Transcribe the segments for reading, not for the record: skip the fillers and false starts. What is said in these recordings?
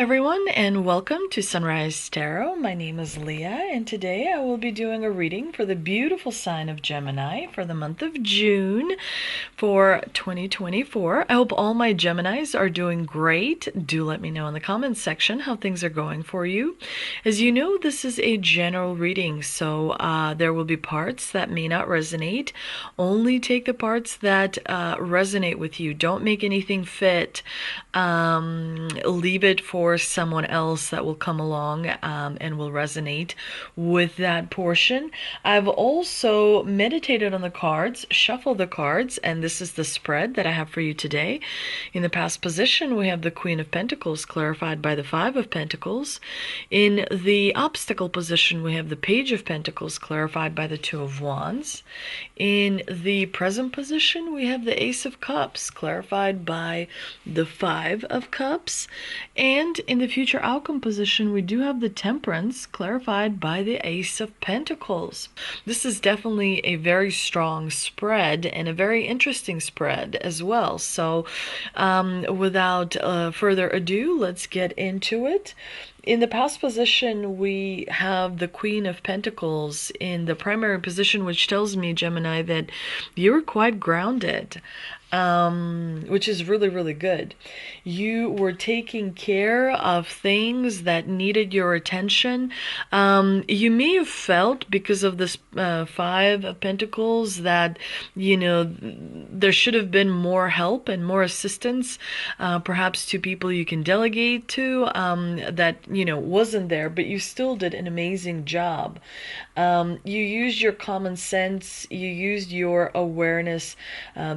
everyone, and welcome to Sunrise Tarot. My name is Leah, and today I will be doing a reading for the beautiful sign of Gemini for the month of June for 2024. I hope all my Geminis are doing great. Do let me know in the comments section how things are going for you. As you know, this is a general reading, so there will be parts that may not resonate. Only take the parts that resonate with you. Don't make anything fit. Leave it for someone else that will come along and will resonate with that portion. I've also meditated on the cards, shuffled the cards, and this is the spread that I have for you today. In the past position, we have the Queen of Pentacles clarified by the Five of Pentacles. In the obstacle position, we have the Page of Pentacles clarified by the Two of Wands. In the present position, we have the Ace of Cups clarified by the Five of Cups. And in the future outcome position, we do have the Temperance clarified by the Ace of Pentacles. This is definitely a very strong spread and a very interesting spread as well. So without further ado, let's get into it. In the past position, we have the Queen of Pentacles in the primary position, which tells me, Gemini, that you're quite grounded. Which is really, really good. You were taking care of things that needed your attention. You may have felt, because of this Five of Pentacles, that, you know, there should have been more help and more assistance, perhaps to people you can delegate to, that, you know, wasn't there, but you still did an amazing job. You used your common sense, you used your awareness,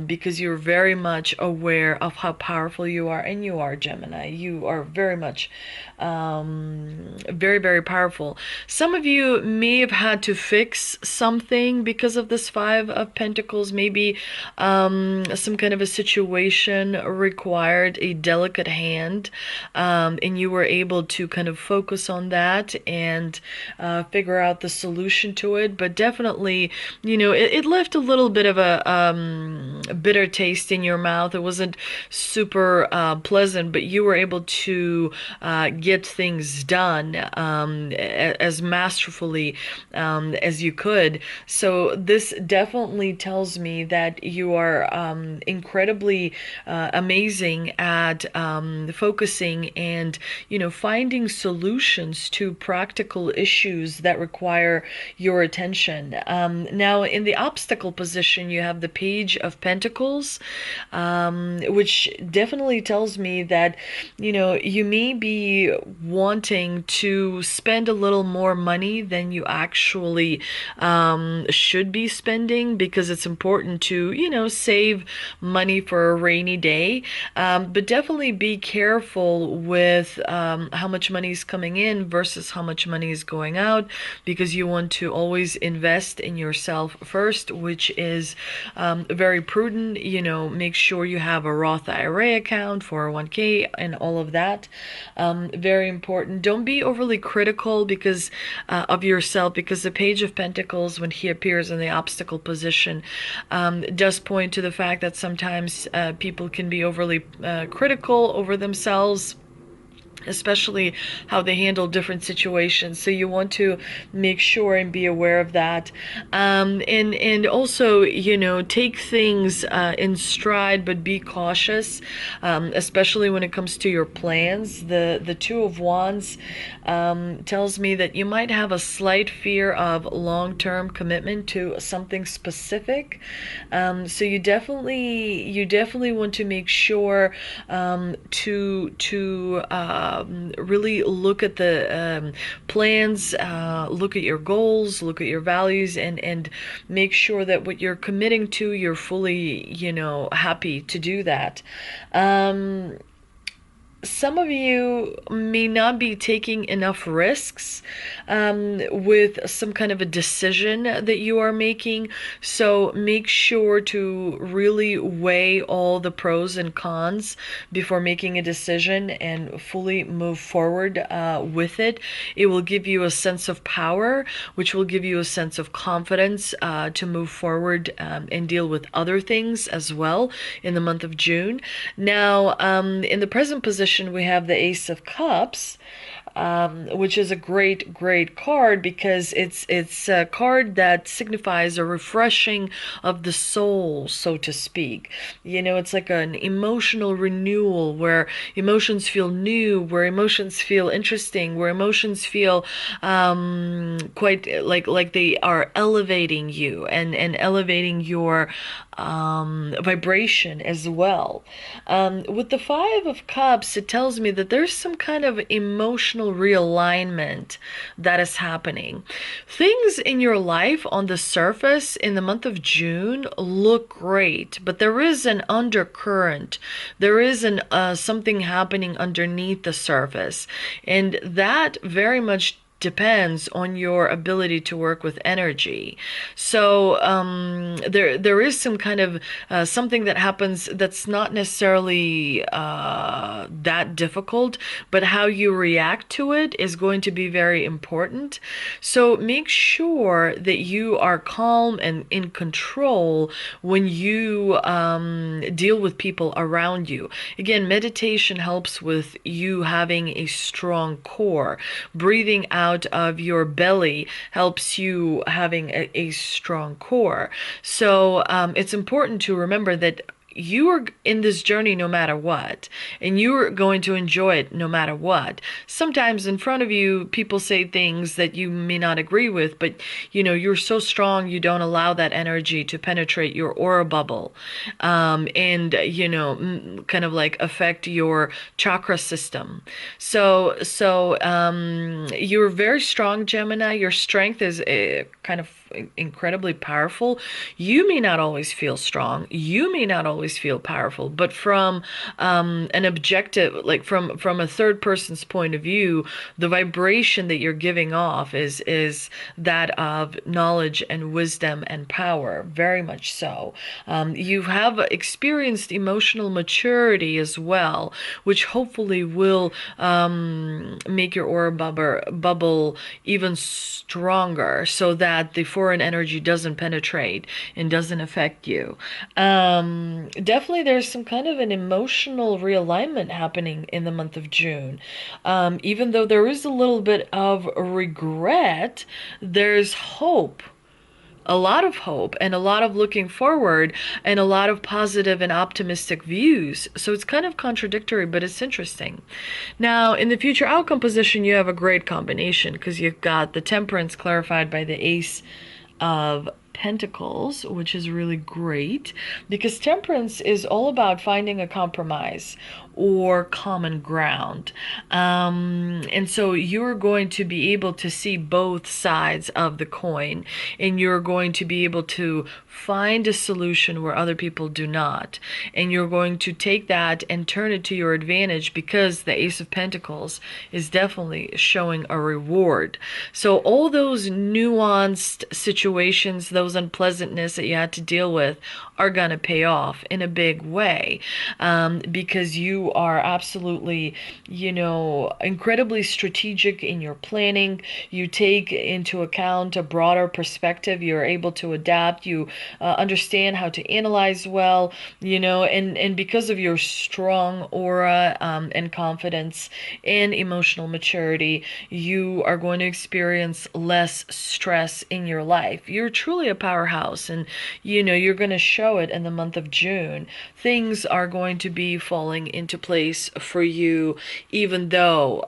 because you're very much aware of how powerful you are, and you are, Gemini. You are very much very, very powerful. Some of you may have had to fix something because of this Five of Pentacles. Maybe some kind of a situation required a delicate hand, and you were able to kind of focus on that and figure out the solution to it. But definitely, you know, it left a little bit of a bitter taste in your mouth. It wasn't super pleasant, but you were able to get things done as masterfully as you could. So this definitely tells me that you are incredibly amazing at focusing and, you know, finding solutions to practical issues that require your attention. Now, in the obstacle position, you have the Page of Pentacles, which definitely tells me that, you know, you may be wanting to spend a little more money than you actually should be spending, because it's important to, you know, save money for a rainy day. But definitely be careful with how much money is coming in versus how much money is going out, because you want to always invest in yourself first, which is very prudent. You know, make sure you have a Roth IRA account, 401k, and all of that. Very important. Don't be overly critical because of yourself, because the Page of Pentacles, when he appears in the obstacle position, does point to the fact that sometimes people can be overly critical over themselves, especially how they handle different situations. So you want to make sure and be aware of that. And also, you know, take things in stride, but be cautious, especially when it comes to your plans. The Two of Wands tells me that you might have a slight fear of long-term commitment to something specific. So you definitely want to make sure to really look at the plans, look at your goals, look at your values, and make sure that what you're committing to, you're fully, you know, happy to do that. Some of you may not be taking enough risks with some kind of a decision that you are making. So make sure to really weigh all the pros and cons before making a decision and fully move forward with it. It will give you a sense of power, which will give you a sense of confidence to move forward and deal with other things as well in the month of June. Now, in the present position, addition, we have the Ace of Cups, which is a great card because it's a card that signifies a refreshing of the soul, so to speak. It's like an emotional renewal where emotions feel new, where emotions feel interesting, where emotions feel quite like they are elevating you and elevating your vibration as well. With the Five of Cups, it tells me that there's some kind of emotional realignment that is happening. Things in your life on the surface in the month of June look great, but there is an undercurrent. There is something happening underneath the surface, and that very much depends on your ability to work with energy. So there is some kind of something that happens that's not necessarily that difficult, but how you react to it is going to be very important. So make sure that you are calm and in control when you deal with people around you. Again, meditation helps with you having a strong core. Breathing out of your belly helps you having a strong core. So it's important to remember that you are in this journey no matter what, and you're going to enjoy it no matter what. Sometimes in front of you, people say things that you may not agree with, but you're so strong, you don't allow that energy to penetrate your aura bubble, and kind of like affect your chakra system. So you're very strong, Gemini. Your strength is kind of incredibly powerful. You may not always feel strong. You may not always feel powerful, but from an objective, like from a third person's point of view, the vibration that you're giving off is that of knowledge and wisdom and power, very much so. You have experienced emotional maturity as well, which hopefully will make your aura bubble even stronger, so that the foreign energy doesn't penetrate and doesn't affect you. Definitely there's some kind of an emotional realignment happening in the month of June. Even though there is a little bit of regret, there's hope. A lot of hope and a lot of looking forward and a lot of positive and optimistic views. So it's kind of contradictory, but it's interesting. Now, in the future outcome position, you have a great combination because you've got the Temperance clarified by the Ace of Pentacles, which is really great because temperance is all about finding a compromise or common ground. And so you're going to be able to see both sides of the coin, and you're going to be able to find a solution where other people do not. And you're going to take that and turn it to your advantage because the Ace of Pentacles is definitely showing a reward. So all those nuanced situations, those unpleasantness that you had to deal with are going to pay off in a big way, because you are absolutely, incredibly strategic in your planning. You take into account a broader perspective. You're able to adapt. You understand how to analyze well, and because of your strong aura and confidence and emotional maturity, you are going to experience less stress in your life. You're truly a powerhouse, and you're going to show it in the month of June. Things are going to be falling into place for you, even though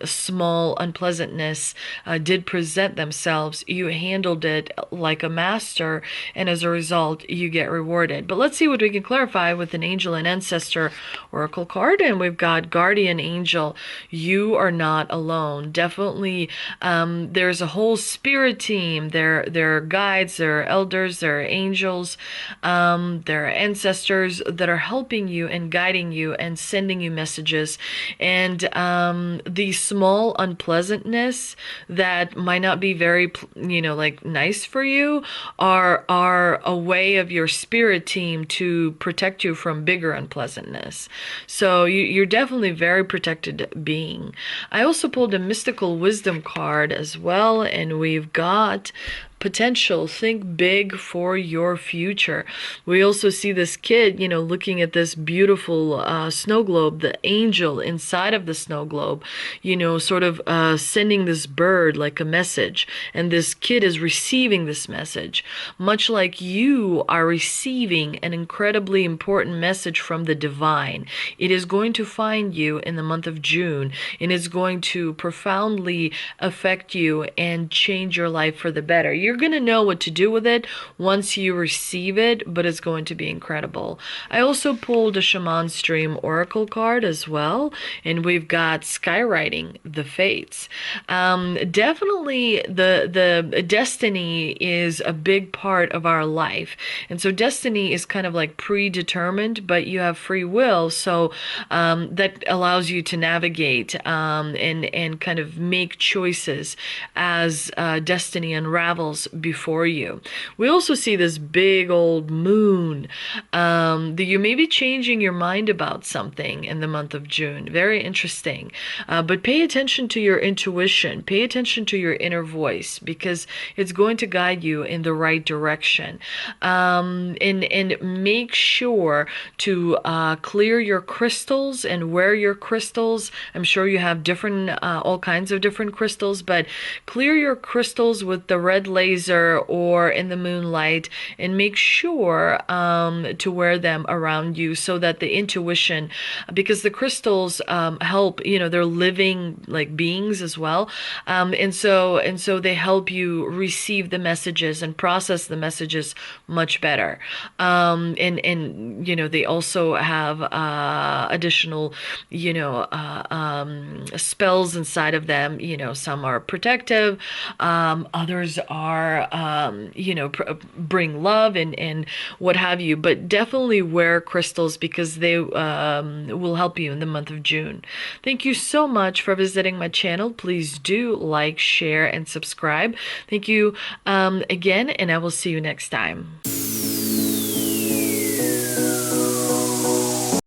small unpleasantness did present themselves. You handled it like a master, and as a result, you get rewarded. But let's see what we can clarify with an angel and ancestor oracle card, and we've got guardian angel. You are not alone. Definitely, there's a whole spirit team. There are guides, there are elders, there are angels, there are ancestors that are helping you and guiding you and sending you messages. And the small unpleasantness that might not be very, nice for you are a way of your spirit team to protect you from bigger unpleasantness. So you're definitely a very protected being. I also pulled a mystical wisdom card as well, and we've got potential. Think big for your future. We also see this kid, looking at this beautiful snow globe, the angel inside of the snow globe, sort of sending this bird like a message. And this kid is receiving this message, much like you are receiving an incredibly important message from the divine. It is going to find you in the month of June, and it's going to profoundly affect you and change your life for the better. You're going to know what to do with it once you receive it, but it's going to be incredible. I also pulled a Shaman Stream Oracle card as well, and we've got skywriting the fates. Definitely the destiny is a big part of our life, and so destiny is kind of like predetermined, but you have free will, so that allows you to navigate and kind of make choices as destiny unravels before you. We also see this big old moon that you may be changing your mind about something in the month of June. Very interesting. But pay attention to your intuition. Pay attention to your inner voice, because it's going to guide you in the right direction. And make sure to clear your crystals and wear your crystals. I'm sure you have different, all kinds of different crystals, but clear your crystals with the red laser or in the moonlight, and make sure to wear them around you so that the intuition, because the crystals help, they're living like beings as well, and so they help you receive the messages and process the messages much better, and they also have additional spells inside of them. Some are protective, others are bring love and what have you, but definitely wear crystals because they will help you in the month of June. Thank you so much for visiting my channel. Please do like, share, and subscribe. Thank you again, and I will see you next time.